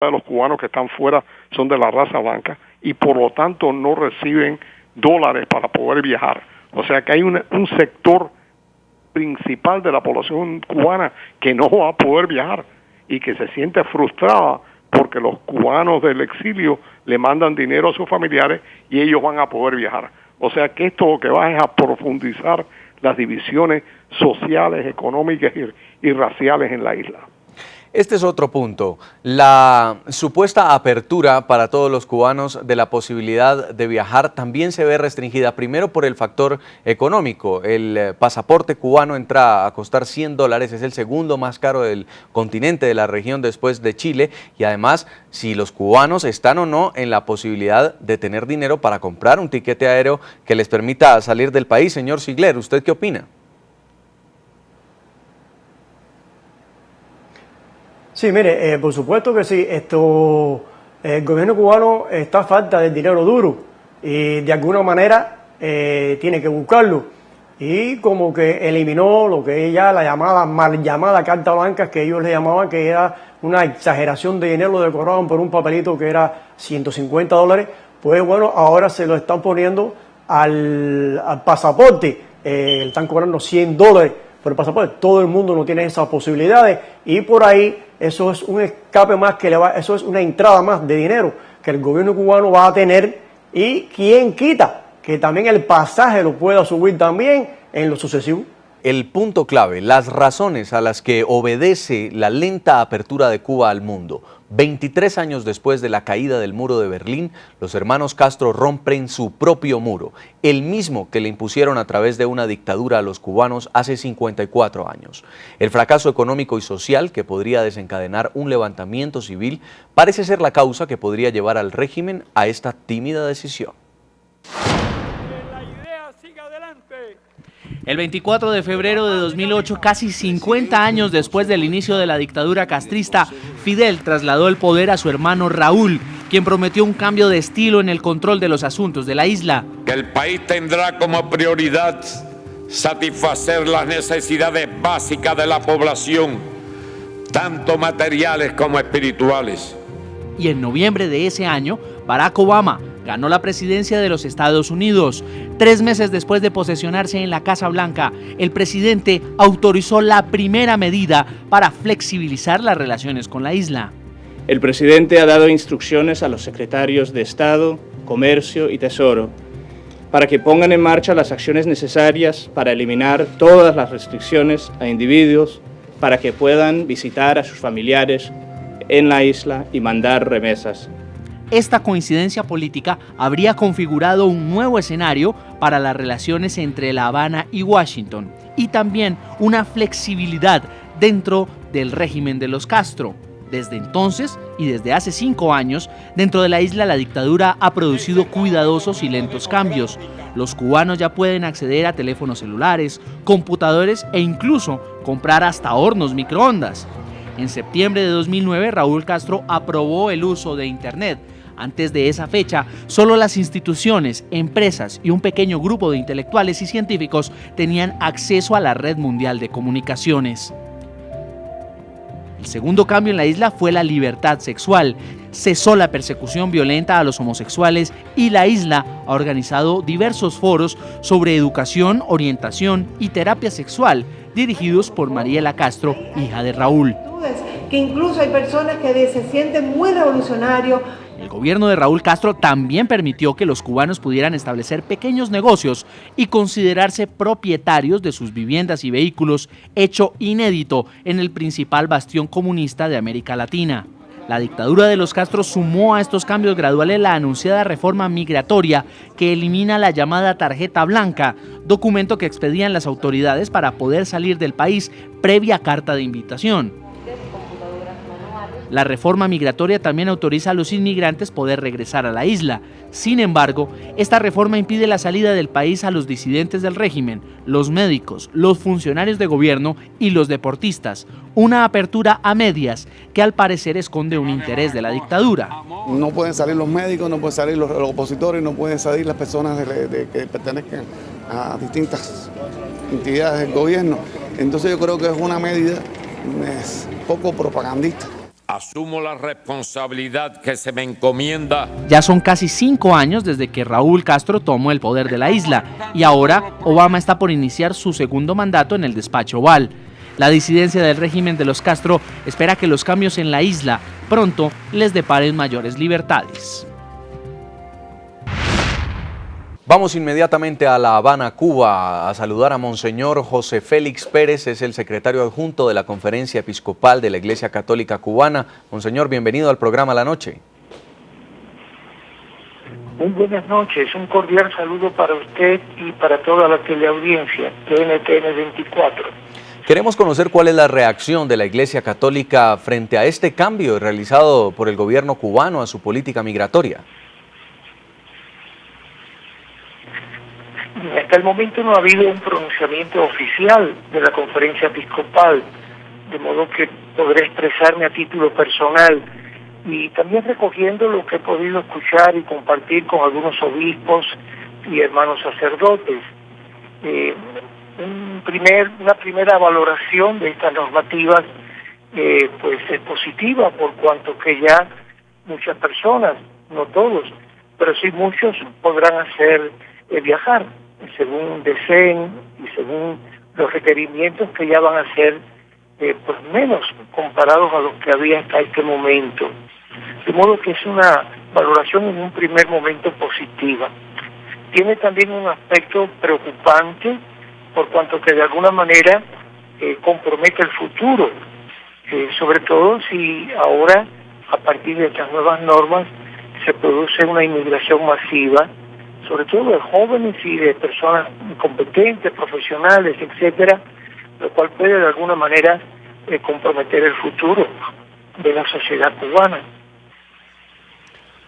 de los cubanos que están fuera son de la raza blanca y por lo tanto no reciben dólares para poder viajar. O sea que hay un sector principal de la población cubana que no va a poder viajar y que se siente frustrada porque los cubanos del exilio le mandan dinero a sus familiares y ellos van a poder viajar. O sea que esto lo que va es a profundizar las divisiones sociales, económicas y raciales en la isla. Este es otro punto, la supuesta apertura para todos los cubanos de la posibilidad de viajar también se ve restringida, primero por el factor económico. El pasaporte cubano entra a costar $100, es el segundo más caro del continente, de la región, después de Chile, y además si los cubanos están o no en la posibilidad de tener dinero para comprar un tiquete aéreo que les permita salir del país. Señor Sigler, ¿usted qué opina? Sí, mire, por supuesto que sí. El gobierno cubano está a falta de dinero duro y de alguna manera tiene que buscarlo. Y como que eliminó lo que ella la llamada, mal llamada carta blanca, que ellos le llamaban, que era una exageración de dinero, lo decoraban por un papelito que era $150. Pues bueno, ahora se lo están poniendo al pasaporte. Están cobrando $100 por el pasaporte. Todo el mundo no tiene esas posibilidades y por ahí eso es un escape más eso es una entrada más de dinero que el gobierno cubano va a tener, y quién quita que también el pasaje lo pueda subir también en lo sucesivo. El punto clave, las razones a las que obedece la lenta apertura de Cuba al mundo. 23 años después de la caída del muro de Berlín, los hermanos Castro rompen su propio muro, el mismo que le impusieron a través de una dictadura a los cubanos hace 54 años. El fracaso económico y social que podría desencadenar un levantamiento civil parece ser la causa que podría llevar al régimen a esta tímida decisión. El 24 de febrero de 2008, casi 50 años después del inicio de la dictadura castrista, Fidel trasladó el poder a su hermano Raúl, quien prometió un cambio de estilo en el control de los asuntos de la isla. El país tendrá como prioridad satisfacer las necesidades básicas de la población, tanto materiales como espirituales. Y en noviembre de ese año, Barack Obama ganó la presidencia de los Estados Unidos. 3 meses después de posesionarse en la Casa Blanca, el presidente autorizó la primera medida para flexibilizar las relaciones con la isla. El presidente ha dado instrucciones a los secretarios de Estado, Comercio y Tesoro para que pongan en marcha las acciones necesarias para eliminar todas las restricciones a individuos para que puedan visitar a sus familiares en la isla y mandar remesas. Esta coincidencia política habría configurado un nuevo escenario para las relaciones entre La Habana y Washington, y también una flexibilidad dentro del régimen de los Castro. Desde entonces, y desde hace 5 años, dentro de la isla la dictadura ha producido cuidadosos y lentos cambios. Los cubanos ya pueden acceder a teléfonos celulares, computadores e incluso comprar hasta hornos microondas. En septiembre de 2009, Raúl Castro aprobó el uso de Internet. Antes de esa fecha, solo las instituciones, empresas y un pequeño grupo de intelectuales y científicos tenían acceso a la red mundial de comunicaciones. El segundo cambio en la isla fue la libertad sexual. Cesó la persecución violenta a los homosexuales y la isla ha organizado diversos foros sobre educación, orientación y terapia sexual, dirigidos por Mariela Castro, hija de Raúl. Que incluso hay personas que se sienten muy revolucionarios. El gobierno de Raúl Castro también permitió que los cubanos pudieran establecer pequeños negocios y considerarse propietarios de sus viviendas y vehículos, hecho inédito en el principal bastión comunista de América Latina. La dictadura de los Castro sumó a estos cambios graduales la anunciada reforma migratoria que elimina la llamada tarjeta blanca, documento que expedían las autoridades para poder salir del país previa carta de invitación. La reforma migratoria también autoriza a los inmigrantes poder regresar a la isla. Sin embargo, esta reforma impide la salida del país a los disidentes del régimen, los médicos, los funcionarios de gobierno y los deportistas. Una apertura a medias que al parecer esconde un interés de la dictadura. No pueden salir los médicos, no pueden salir los opositores, no pueden salir las personas que pertenezcan a distintas entidades del gobierno. Entonces yo creo que es una medida poco propagandista. asumo la responsabilidad que se me encomienda. Ya son casi 5 años desde que Raúl Castro tomó el poder de la isla y ahora Obama está por iniciar su segundo mandato en el despacho Oval. La disidencia del régimen de los Castro espera que los cambios en la isla pronto les deparen mayores libertades. Vamos inmediatamente a La Habana, Cuba, a saludar a Monseñor José Félix Pérez, es el secretario adjunto de la Conferencia Episcopal de la Iglesia Católica Cubana. Monseñor, bienvenido al programa La Noche. Muy buenas noches, un cordial saludo para usted y para toda la teleaudiencia de NTN 24. Queremos conocer cuál es la reacción de la Iglesia Católica frente a este cambio realizado por el gobierno cubano a su política migratoria. Hasta el momento no ha habido un pronunciamiento oficial de la Conferencia Episcopal, de modo que podré expresarme a título personal y también recogiendo lo que he podido escuchar y compartir con algunos obispos y hermanos sacerdotes. Una primera valoración de estas normativas pues es positiva, por cuanto que ya muchas personas, no todos, pero sí muchos podrán viajar según deseen y según los requerimientos que ya van a ser pues menos comparados a los que había hasta este momento. De modo que es una valoración en un primer momento positiva. Tiene también un aspecto preocupante por cuanto que de alguna manera compromete el futuro, sobre todo si ahora a partir de estas nuevas normas se produce una inmigración masiva, sobre todo de jóvenes y de personas competentes, profesionales, etcétera, lo cual puede de alguna manera comprometer el futuro de la sociedad cubana.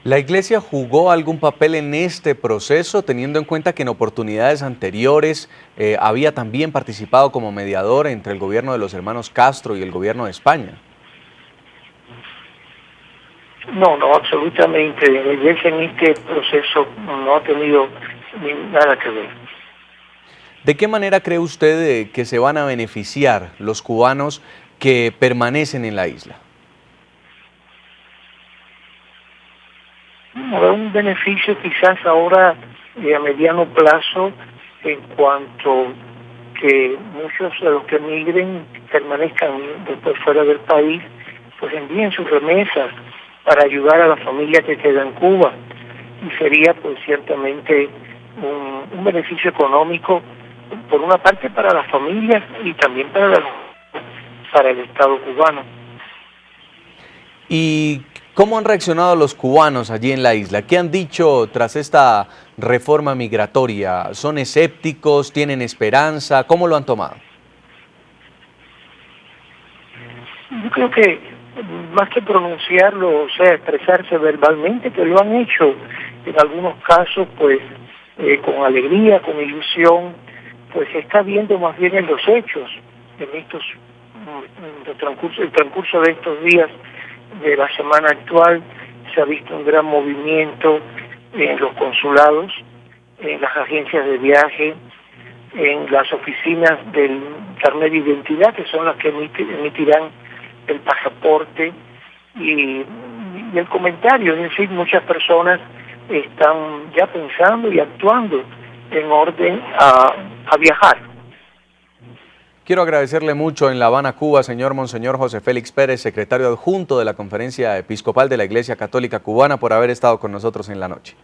¿La Iglesia jugó algún papel en este proceso, teniendo en cuenta que en oportunidades anteriores había también participado como mediador entre el gobierno de los hermanos Castro y el gobierno de España? No, absolutamente. La Iglesia en este proceso no ha tenido nada que ver. ¿De qué manera cree usted que se van a beneficiar los cubanos que permanecen en la isla? Un beneficio quizás ahora a mediano plazo, en cuanto que muchos de los que migren, permanezcan después fuera del país, pues envíen sus remesas para ayudar a la familia que queda en Cuba. Y sería pues ciertamente un beneficio económico, por una parte para las familias y también para el Estado cubano. ¿Y cómo han reaccionado los cubanos allí en la isla? ¿Qué han dicho tras esta reforma migratoria? ¿Son escépticos? ¿Tienen esperanza? ¿Cómo lo han tomado? Yo creo que más que pronunciarlo, o sea, expresarse verbalmente, que lo han hecho en algunos casos pues con alegría, con ilusión, pues se está viendo más bien en los hechos, el transcurso de estos días de la semana actual. Se ha visto un gran movimiento en los consulados, en las agencias de viaje, en las oficinas del carnet de identidad, que son las que emitirán el pasaporte, y el comentario, es decir, muchas personas están ya pensando y actuando en orden a viajar. Quiero agradecerle mucho en La Habana, Cuba, señor Monseñor José Félix Pérez, secretario adjunto de la Conferencia Episcopal de la Iglesia Católica Cubana, por haber estado con nosotros en la noche.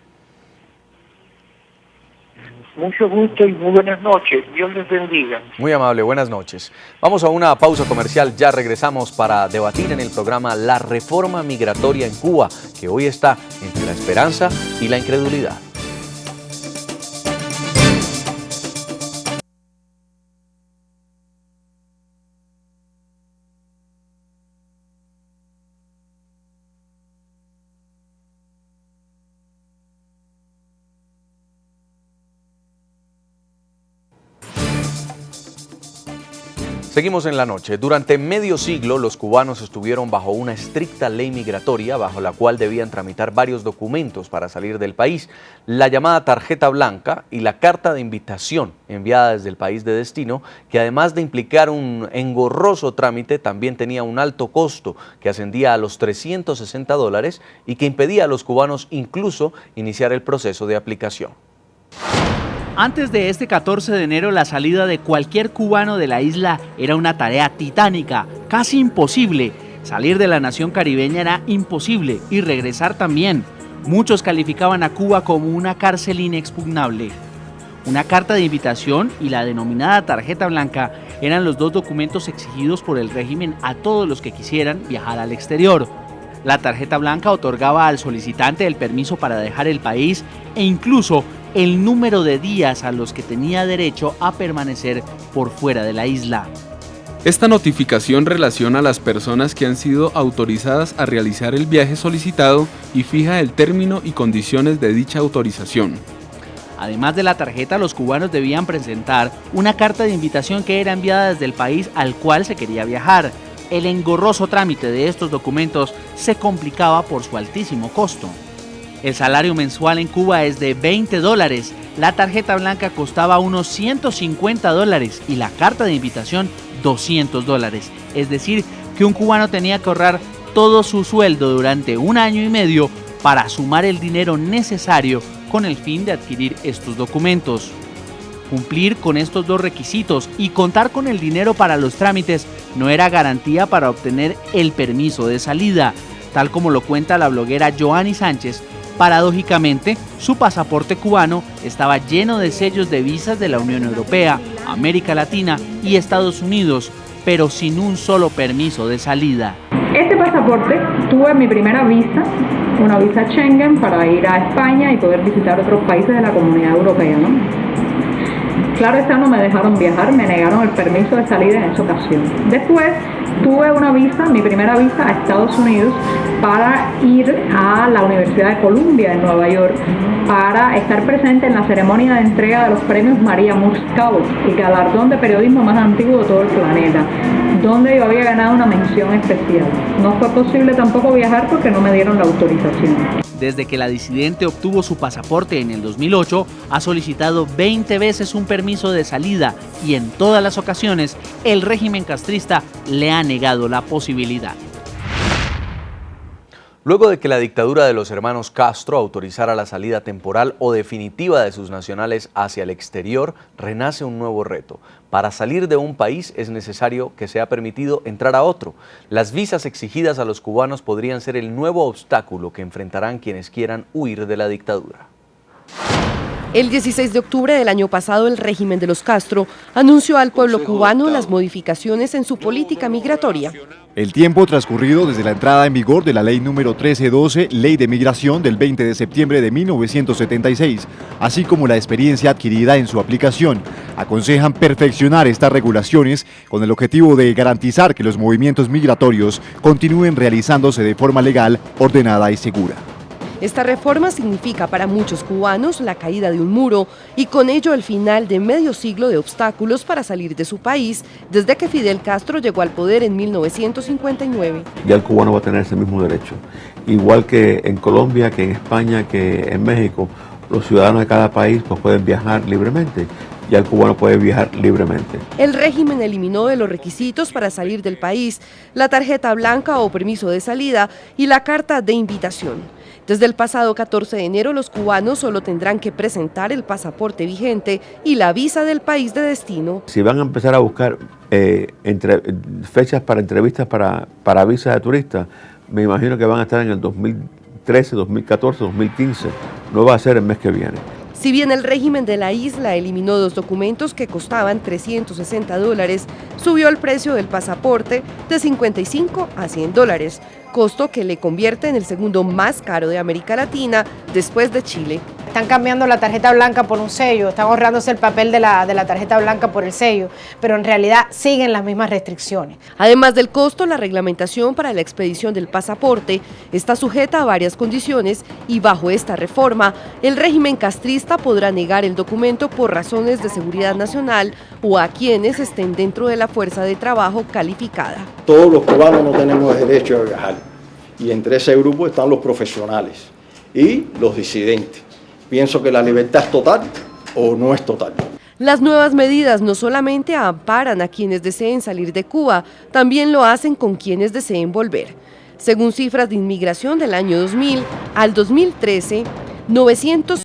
Mucho gusto y muy buenas noches. Dios les bendiga. Muy amable, buenas noches. Vamos a una pausa comercial, ya regresamos para debatir en el programa la reforma migratoria en Cuba, que hoy está entre la esperanza y la incredulidad. Seguimos en la noche. Durante medio siglo, los cubanos estuvieron bajo una estricta ley migratoria, bajo la cual debían tramitar varios documentos para salir del país. La llamada tarjeta blanca y la carta de invitación enviada desde el país de destino, que además de implicar un engorroso trámite, también tenía un alto costo que ascendía a los $360 y que impedía a los cubanos incluso iniciar el proceso de aplicación. Antes de este 14 de enero, la salida de cualquier cubano de la isla era una tarea titánica, casi imposible. Salir de la nación caribeña era imposible y regresar también. Muchos calificaban a Cuba como una cárcel inexpugnable. Una carta de invitación y la denominada tarjeta blanca eran los dos documentos exigidos por el régimen a todos los que quisieran viajar al exterior. La tarjeta blanca otorgaba al solicitante el permiso para dejar el país e incluso el número de días a los que tenía derecho a permanecer por fuera de la isla. Esta notificación relaciona a las personas que han sido autorizadas a realizar el viaje solicitado y fija el término y condiciones de dicha autorización. Además de la tarjeta, los cubanos debían presentar una carta de invitación que era enviada desde el país al cual se quería viajar. El engorroso trámite de estos documentos se complicaba por su altísimo costo. El salario mensual en Cuba es de $20, la tarjeta blanca costaba unos $150 y la carta de invitación $200. Es decir, que un cubano tenía que ahorrar todo su sueldo durante un año y medio para sumar el dinero necesario con el fin de adquirir estos documentos. Cumplir con estos dos requisitos y contar con el dinero para los trámites no era garantía para obtener el permiso de salida, tal como lo cuenta la bloguera Joanny Sánchez. Paradójicamente, su pasaporte cubano estaba lleno de sellos de visas de la Unión Europea, América Latina y Estados Unidos, pero sin un solo permiso de salida. Este pasaporte tuve mi primera visa, una visa Schengen para ir a España y poder visitar otros países de la Comunidad Europea, ¿no? Claro está, no me dejaron viajar, me negaron el permiso de salida en esa ocasión. Después tuve una visa, mi primera visa a Estados Unidos para ir a la Universidad de Columbia en Nueva York para estar presente en la ceremonia de entrega de los premios María Morse Cabot, el galardón de periodismo más antiguo de todo el planeta, donde yo había ganado una mención especial. No fue posible tampoco viajar porque no me dieron la autorización. Desde que la disidente obtuvo su pasaporte en el 2008, ha solicitado 20 veces un permiso de salida y en todas las ocasiones el régimen castrista le ha negado la posibilidad. Luego de que la dictadura de los hermanos Castro autorizara la salida temporal o definitiva de sus nacionales hacia el exterior, renace un nuevo reto. Para salir de un país es necesario que sea permitido entrar a otro. Las visas exigidas a los cubanos podrían ser el nuevo obstáculo que enfrentarán quienes quieran huir de la dictadura. El 16 de octubre del año pasado, el régimen de los Castro anunció al pueblo cubano las modificaciones en su política migratoria. El tiempo transcurrido desde la entrada en vigor de la ley número 1312, Ley de Migración del 20 de septiembre de 1976, así como la experiencia adquirida en su aplicación, aconsejan perfeccionar estas regulaciones con el objetivo de garantizar que los movimientos migratorios continúen realizándose de forma legal, ordenada y segura. Esta reforma significa para muchos cubanos la caída de un muro y con ello el final de medio siglo de obstáculos para salir de su país desde que Fidel Castro llegó al poder en 1959. Ya el cubano va a tener ese mismo derecho, igual que en Colombia, que en España, que en México, los ciudadanos de cada país pues, pueden viajar libremente. Ya el cubano puede viajar libremente. El régimen eliminó de los requisitos para salir del país la tarjeta blanca o permiso de salida y la carta de invitación. Desde el pasado 14 de enero, los cubanos solo tendrán que presentar el pasaporte vigente y la visa del país de destino. Si van a empezar a buscar fechas para entrevistas para visas de turistas, me imagino que van a estar en el 2013, 2014, 2015. No va a ser el mes que viene. Si bien el régimen de la isla eliminó dos documentos que costaban $360, subió el precio del pasaporte de $55 a $100, costo que le convierte en el segundo más caro de América Latina después de Chile. están cambiando la tarjeta blanca por un sello, están ahorrándose el papel de la tarjeta blanca por el sello, pero en realidad siguen las mismas restricciones. Además del costo, la reglamentación para la expedición del pasaporte está sujeta a varias condiciones y bajo esta reforma, el régimen castrista podrá negar el documento por razones de seguridad nacional o a quienes estén dentro de la fuerza de trabajo calificada. Todos los cubanos no tenemos derecho a viajar y entre ese grupo están los profesionales y los disidentes. Pienso que la libertad es total o no es total. Las nuevas medidas no solamente amparan a quienes deseen salir de Cuba, también lo hacen con quienes deseen volver. Según cifras de inmigración del año 2000 al 2013, 900